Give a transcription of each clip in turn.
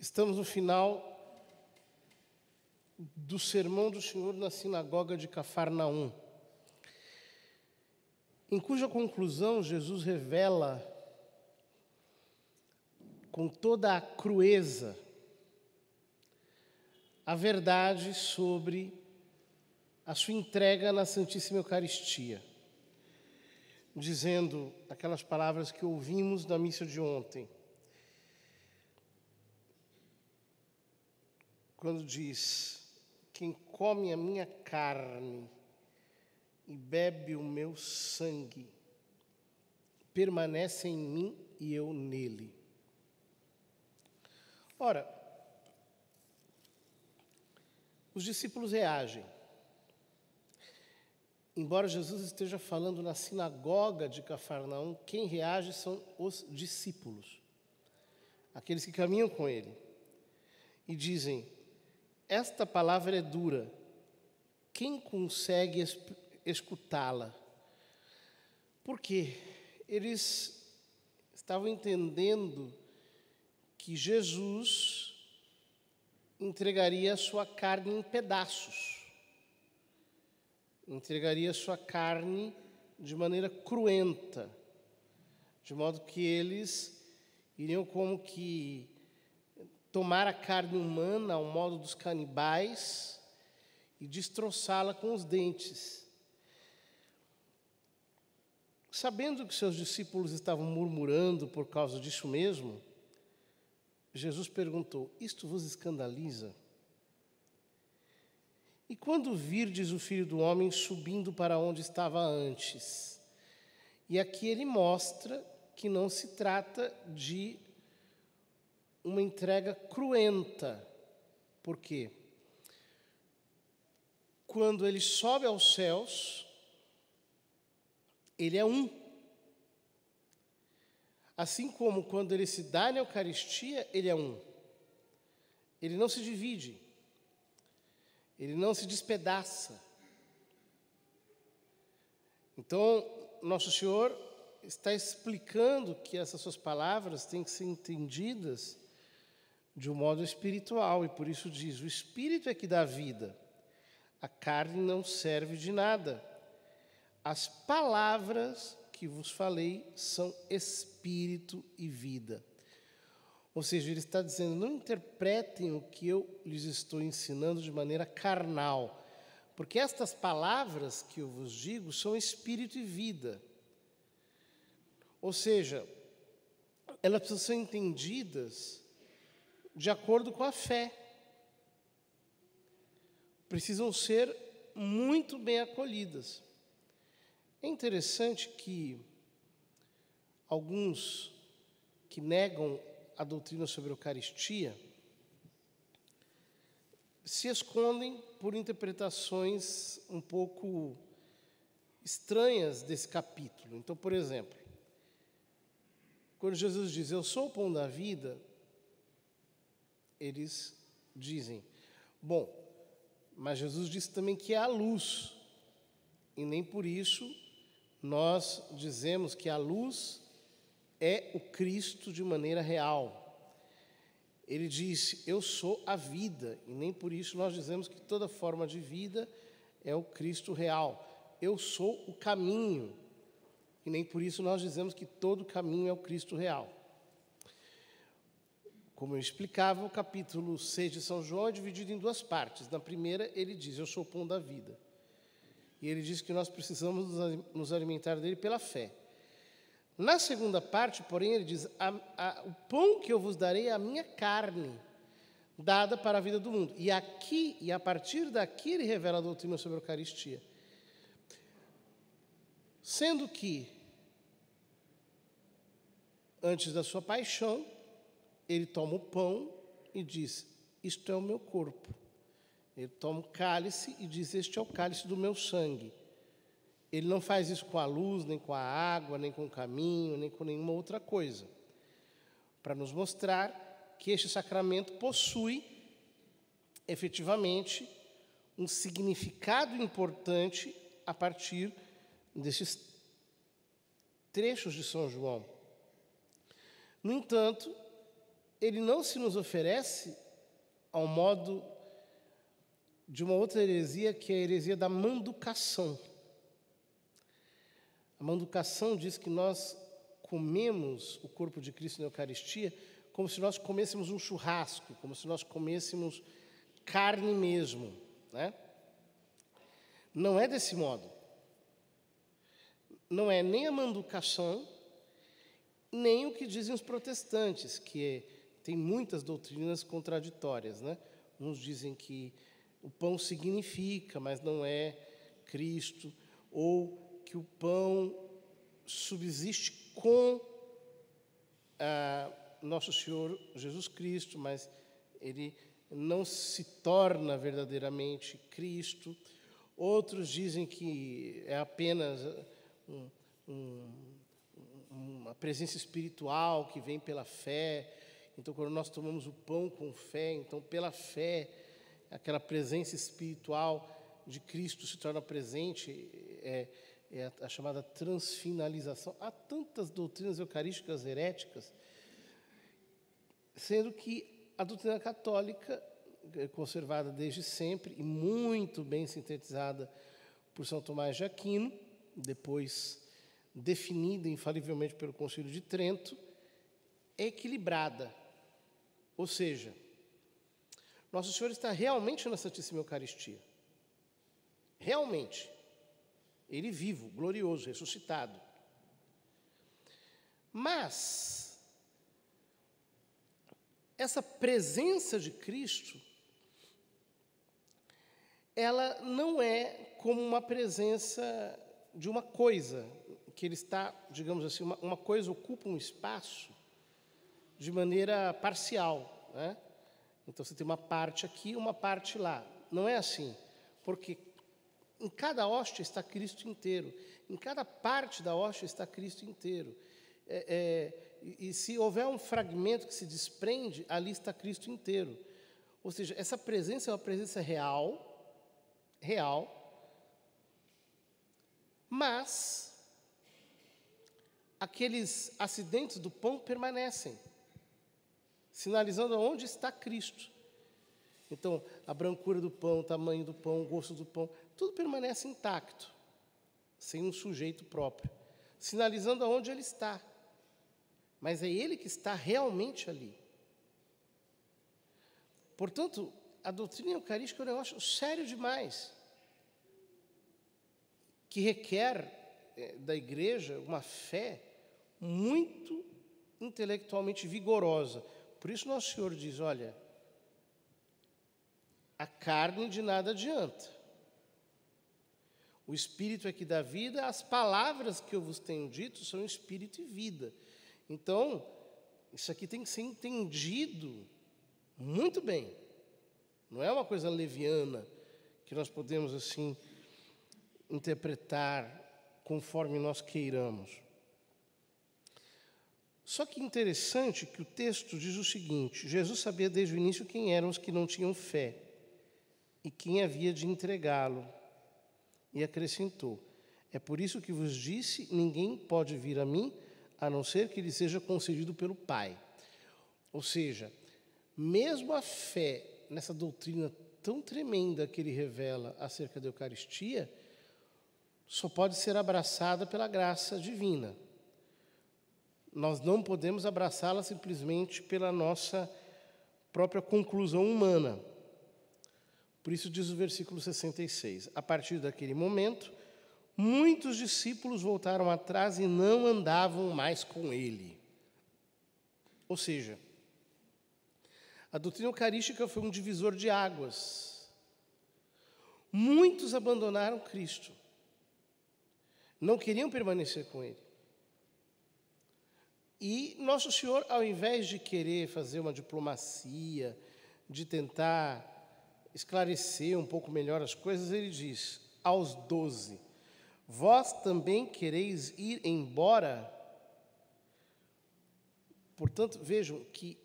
Estamos no final do sermão do Senhor na sinagoga de Cafarnaum, em cuja conclusão Jesus revela com toda a crueza a verdade sobre a sua entrega na Santíssima Eucaristia, dizendo aquelas palavras que ouvimos na missa de ontem, quando diz: quem come a minha carne e bebe o meu sangue, permanece em mim e eu nele. Ora, os discípulos reagem. Embora Jesus esteja falando na sinagoga de Cafarnaum, quem reage são os discípulos, aqueles que caminham com ele, e dizem: esta palavra é dura, quem consegue escutá-la? Porque eles estavam entendendo que Jesus entregaria a sua carne em pedaços, entregaria a sua carne de maneira cruenta, de modo que eles iriam como que tomar a carne humana ao modo dos canibais e destroçá-la com os dentes. Sabendo que seus discípulos estavam murmurando por causa disso mesmo, Jesus perguntou: isto vos escandaliza? E quando virdes o Filho do Homem subindo para onde estava antes? E aqui ele mostra que não se trata de uma entrega cruenta. Por quê? Quando ele sobe aos céus, ele é um. Assim como quando ele se dá na Eucaristia, ele é um. Ele não se divide. Ele não se despedaça. Então, Nosso Senhor está explicando que essas suas palavras têm que ser entendidas de um modo espiritual, e por isso diz: o Espírito é que dá vida, a carne não serve de nada. As palavras que vos falei são espírito e vida. Ou seja, ele está dizendo: não interpretem o que eu lhes estou ensinando de maneira carnal, porque estas palavras que eu vos digo são espírito e vida. Ou seja, elas precisam ser entendidas de acordo com a fé. Precisam ser muito bem acolhidas. É interessante que alguns que negam a doutrina sobre a Eucaristia se escondem por interpretações um pouco estranhas desse capítulo. Então, por exemplo, quando Jesus diz: eu sou o pão da vida, eles dizem: bom, mas Jesus disse também que é a luz, e nem por isso nós dizemos que a luz é o Cristo de maneira real. Ele disse: eu sou a vida, e nem por isso nós dizemos que toda forma de vida é o Cristo real. Eu sou o caminho, e nem por isso nós dizemos que todo caminho é o Cristo real. Como eu explicava, o capítulo 6 de São João é dividido em duas partes. Na primeira, ele diz: eu sou o pão da vida. E ele diz que nós precisamos nos alimentar dele pela fé. Na segunda parte, porém, ele diz: o pão que eu vos darei é a minha carne, dada para a vida do mundo. E aqui, e a partir daqui, ele revela a doutrina sobre a Eucaristia. Sendo que, antes da sua paixão, ele toma o pão e diz: isto é o meu corpo. Ele toma o cálice e diz: este é o cálice do meu sangue. Ele não faz isso com a luz, nem com a água, nem com o caminho, nem com nenhuma outra coisa, para nos mostrar que este sacramento possui, efetivamente, um significado importante a partir desses trechos de São João. No entanto, ele não se nos oferece ao modo de uma outra heresia, que é a heresia da manducação. A manducação diz que nós comemos o corpo de Cristo na Eucaristia como se nós comêssemos um churrasco, como se nós comêssemos carne mesmo, né? Não é desse modo. Não é nem a manducação, nem o que dizem os protestantes, tem muitas doutrinas contraditórias, né? Uns dizem que o pão significa, mas não é Cristo, ou que o pão subsiste com nosso Senhor Jesus Cristo, mas ele não se torna verdadeiramente Cristo. Outros dizem que é apenas uma presença espiritual que vem pela fé. Então, quando nós tomamos o pão com fé, então, pela fé, aquela presença espiritual de Cristo se torna presente, é a chamada transfinalização. Há tantas doutrinas eucarísticas heréticas, sendo que a doutrina católica, conservada desde sempre e muito bem sintetizada por São Tomás de Aquino, depois definida infalivelmente pelo Concílio de Trento, é equilibrada. Ou seja, Nosso Senhor está realmente na Santíssima Eucaristia. Realmente. Ele vivo, glorioso, ressuscitado. Mas essa presença de Cristo, ela não é como uma presença de uma coisa, que ele está, digamos assim, uma coisa ocupa um espaço de maneira parcial, né? Então, você tem uma parte aqui, uma parte lá. Não é assim, porque em cada hóstia está Cristo inteiro. Em cada parte da hóstia está Cristo inteiro. E se houver um fragmento que se desprende, ali está Cristo inteiro. Ou seja, essa presença é uma presença real, mas aqueles acidentes do pão permanecem, sinalizando onde está Cristo. Então, a brancura do pão, o tamanho do pão, o gosto do pão, tudo permanece intacto, sem um sujeito próprio, sinalizando aonde ele está. Mas é ele que está realmente ali. Portanto, a doutrina eucarística é um negócio sério demais, que requer da igreja uma fé muito intelectualmente vigorosa. Por isso Nosso Senhor diz, olha, a carne de nada adianta. O Espírito é que dá vida, as palavras que eu vos tenho dito são Espírito e vida. Então, isso aqui tem que ser entendido muito bem. Não é uma coisa leviana, que nós podemos, assim, interpretar conforme nós queiramos. Só que interessante que o texto diz o seguinte, Jesus sabia desde o início quem eram os que não tinham fé e quem havia de entregá-lo. E acrescentou, é por isso que vos disse, ninguém pode vir a mim, a não ser que lhe seja concedido pelo Pai. Ou seja, mesmo a fé nessa doutrina tão tremenda que ele revela acerca da Eucaristia, só pode ser abraçada pela graça divina. Nós não podemos abraçá-la simplesmente pela nossa própria conclusão humana. Por isso diz o versículo 66, a partir daquele momento, muitos discípulos voltaram atrás e não andavam mais com ele. Ou seja, a doutrina eucarística foi um divisor de águas. Muitos abandonaram Cristo. Não queriam permanecer com ele. E Nosso Senhor, ao invés de querer fazer uma diplomacia, de tentar esclarecer um pouco melhor as coisas, ele diz, aos 12, vós também quereis ir embora? Portanto, vejam que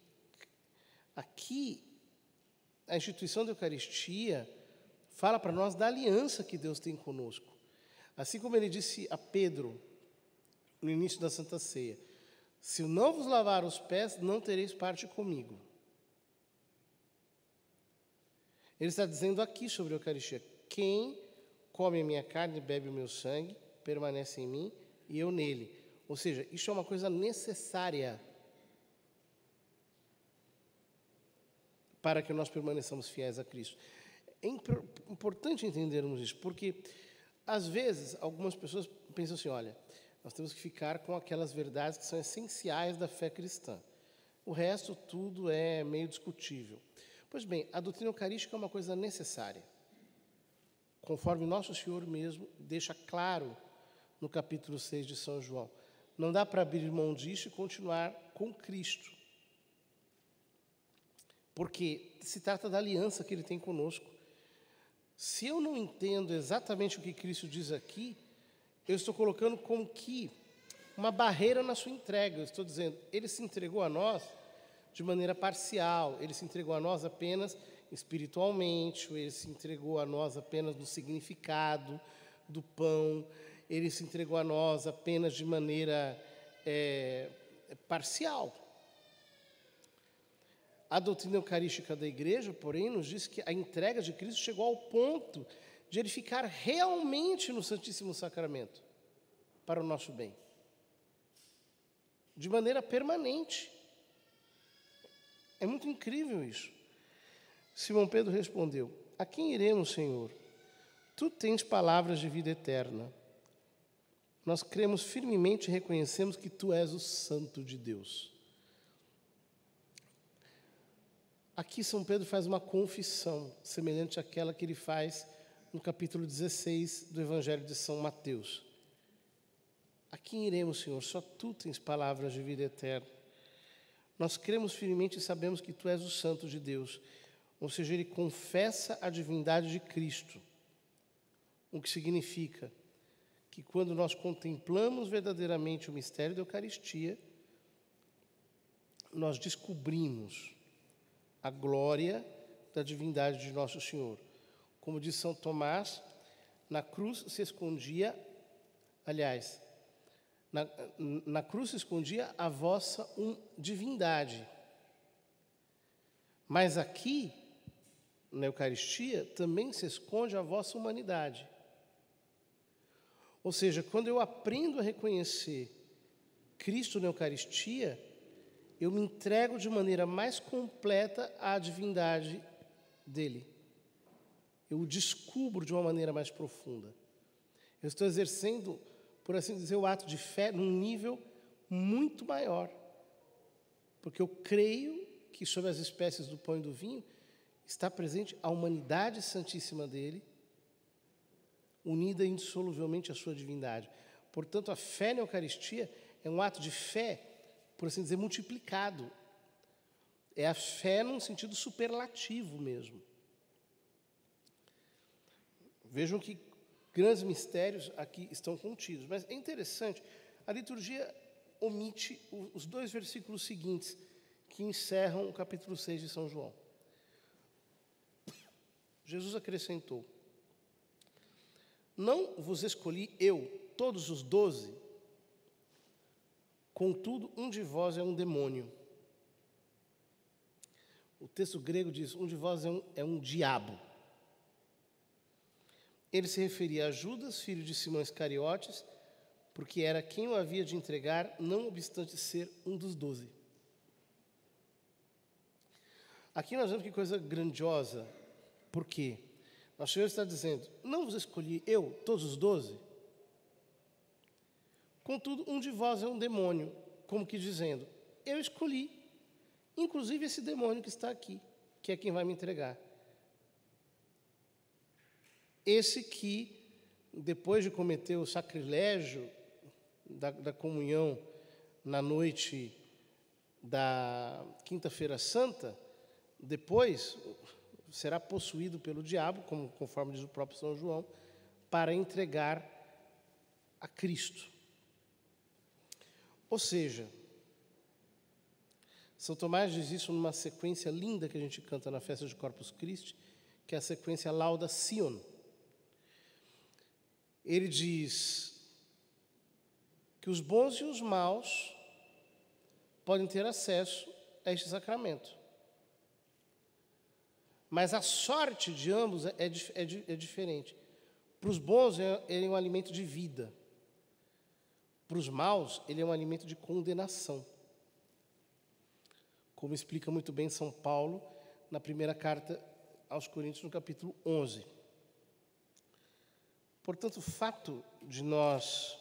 aqui a instituição da Eucaristia fala para nós da aliança que Deus tem conosco. Assim como ele disse a Pedro, no início da Santa Ceia, Se eu não vos lavar os pés, não tereis parte comigo. Ele está dizendo aqui sobre a Eucaristia: quem come a minha carne e bebe o meu sangue, permanece em mim e eu nele. Ou seja, isso é uma coisa necessária para que nós permaneçamos fiéis a Cristo. É importante entendermos isso, porque, às vezes, algumas pessoas pensam assim, olha, nós temos que ficar com aquelas verdades que são essenciais da fé cristã. O resto, tudo é meio discutível. Pois bem, a doutrina eucarística é uma coisa necessária, conforme Nosso Senhor mesmo deixa claro no capítulo 6 de São João. Não dá para abrir mão disso e continuar com Cristo, porque se trata da aliança que Ele tem conosco. Se eu não entendo exatamente o que Cristo diz aqui, eu estou colocando como que uma barreira na sua entrega. Eu estou dizendo, Ele se entregou a nós de maneira parcial, Ele se entregou a nós apenas espiritualmente, Ele se entregou a nós apenas no significado do pão, Ele se entregou a nós apenas de maneira parcial. A doutrina eucarística da Igreja, porém, nos diz que a entrega de Cristo chegou ao ponto de Ele ficar realmente no Santíssimo Sacramento, para o nosso bem, de maneira permanente. É muito incrível isso. Simão Pedro respondeu: a quem iremos, Senhor? Tu tens palavras de vida eterna. Nós cremos firmemente e reconhecemos que Tu és o Santo de Deus. Aqui São Pedro faz uma confissão, semelhante àquela que ele faz no capítulo 16 do Evangelho de São Mateus. A quem iremos, Senhor? Só Tu tens palavras de vida eterna. Nós cremos firmemente e sabemos que Tu és o Santo de Deus. Ou seja, ele confessa a divindade de Cristo. O que significa que quando nós contemplamos verdadeiramente o mistério da Eucaristia, nós descobrimos a glória da divindade de Nosso Senhor. Como diz São Tomás, na cruz se escondia, aliás, na cruz se escondia a vossa divindade. Mas aqui, na Eucaristia, também se esconde a vossa humanidade. Ou seja, quando eu aprendo a reconhecer Cristo na Eucaristia, eu me entrego de maneira mais completa à divindade dele. Eu o descubro de uma maneira mais profunda. Eu estou exercendo, por assim dizer, o ato de fé num nível muito maior. Porque eu creio que sobre as espécies do pão e do vinho está presente a humanidade santíssima dele, unida indissoluvelmente à sua divindade. Portanto, a fé na Eucaristia é um ato de fé, por assim dizer, multiplicado. É a fé num sentido superlativo mesmo. Vejam que grandes mistérios aqui estão contidos. Mas é interessante, a liturgia omite os 2 versículos seguintes, que encerram o capítulo 6 de São João. Jesus acrescentou: não vos escolhi eu, todos os 12, contudo, um de vós é um demônio. O texto grego diz, um de vós é um diabo. Ele se referia a Judas, filho de Simão Iscariotes, porque era quem o havia de entregar, não obstante ser um dos 12. Aqui nós vemos que coisa grandiosa. Por quê? Nosso Senhor está dizendo, não vos escolhi eu, todos os 12? Contudo, um de vós é um demônio, como que dizendo, eu escolhi, inclusive esse demônio que está aqui, que é quem vai me entregar. Esse que, depois de cometer o sacrilégio da comunhão na noite da Quinta-feira Santa, depois será possuído pelo diabo, conforme diz o próprio São João, para entregar a Cristo. Ou seja, São Tomás diz isso numa sequência linda que a gente canta na festa de Corpus Christi, que é a sequência Lauda Sion. Ele diz que os bons e os maus podem ter acesso a este sacramento. Mas a sorte de ambos é diferente. Para os bons, ele é um alimento de vida. Para os maus, ele é um alimento de condenação. Como explica muito bem São Paulo na primeira carta aos Coríntios, no capítulo 11. Portanto, o fato de nós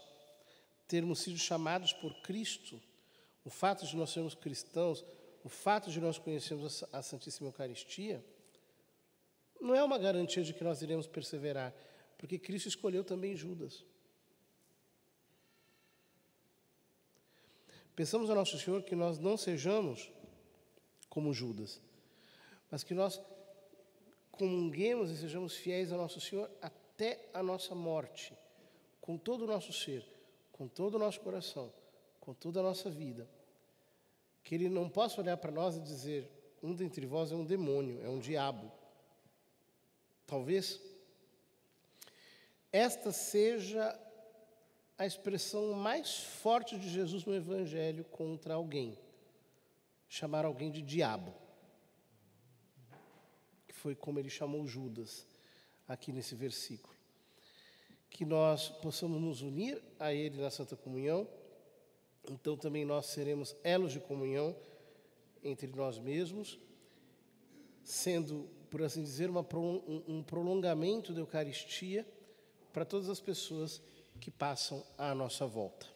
termos sido chamados por Cristo, o fato de nós sermos cristãos, o fato de nós conhecermos a Santíssima Eucaristia, não é uma garantia de que nós iremos perseverar, porque Cristo escolheu também Judas. Pensamos a Nosso Senhor que nós não sejamos como Judas, mas que nós comunguemos e sejamos fiéis ao Nosso Senhor até a nossa morte, com todo o nosso ser, com todo o nosso coração, com toda a nossa vida. Que Ele não possa olhar para nós e dizer, um dentre vós é um demônio, é um diabo. Talvez esta seja a expressão mais forte de Jesus no Evangelho contra alguém. Chamar alguém de diabo. Que foi como ele chamou Judas aqui nesse versículo. Que nós possamos nos unir a ele na Santa Comunhão. Então também nós seremos elos de comunhão entre nós mesmos, sendo, por assim dizer, um prolongamento da Eucaristia para todas as pessoas que passam à nossa volta.